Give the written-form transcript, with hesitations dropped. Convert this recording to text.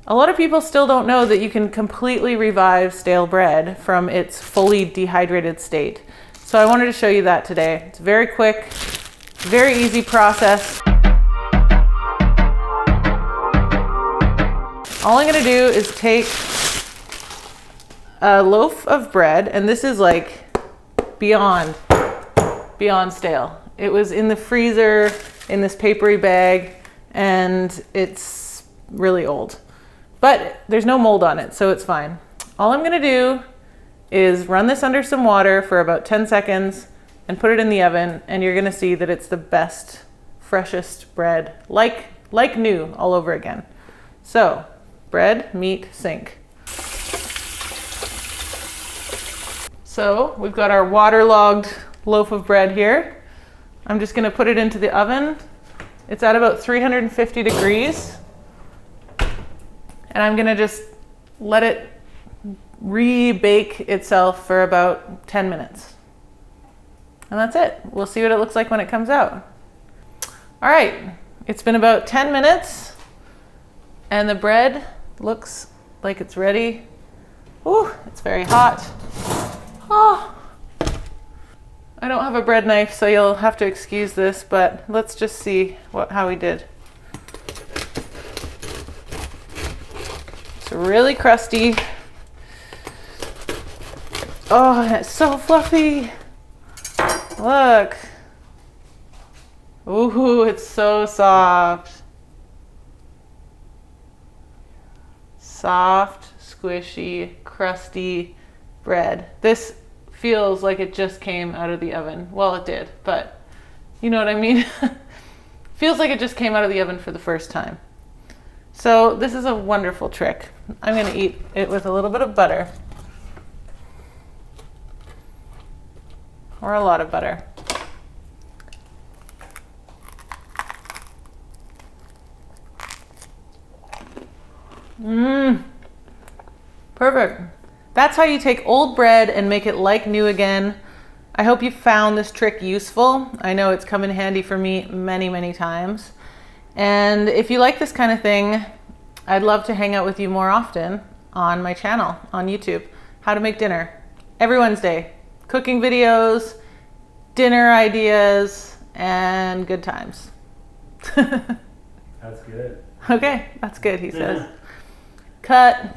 A lot of people still don't know that you can completely revive stale bread from its fully dehydrated state. So I wanted to show you that today. It's very quick, very easy process. All I'm gonna do is take a loaf of bread, and this is like beyond stale. It was in the freezer in this papery bag, and it's really old. But there's no mold on it, so it's fine. All I'm gonna do is run this under some water for about 10 seconds and put it in the oven, and you're gonna see that it's the best, freshest bread, like new all over again. So, bread, meat, sink. So we've got our waterlogged loaf of bread here. I'm just gonna put it into the oven. It's at about 350 degrees. And I'm gonna just let it re-bake itself for about 10 minutes. And that's it. We'll see what it looks like when it comes out. All right, it's been about 10 minutes and the bread looks like it's ready. Ooh, it's very hot. Oh, I don't have a bread knife, so you'll have to excuse this, but let's just see how we did. It's really crusty. Oh, and it's so fluffy. Look. Ooh, it's so soft. Soft, squishy, crusty bread. This feels like it just came out of the oven. Well, it did, but you know what I mean? Feels like it just came out of the oven for the first time. So this is a wonderful trick. I'm gonna eat it with a little bit of butter. Or a lot of butter. Perfect. That's how you take old bread and make it like new again. I hope you found this trick useful. I know it's come in handy for me many, many times. And if you like this kind of thing, I'd love to hang out with you more often on my channel on YouTube. How to Make Dinner. Every Wednesday. Cooking videos, dinner ideas, and good times. That's good. Okay, that's good, he says. Cut.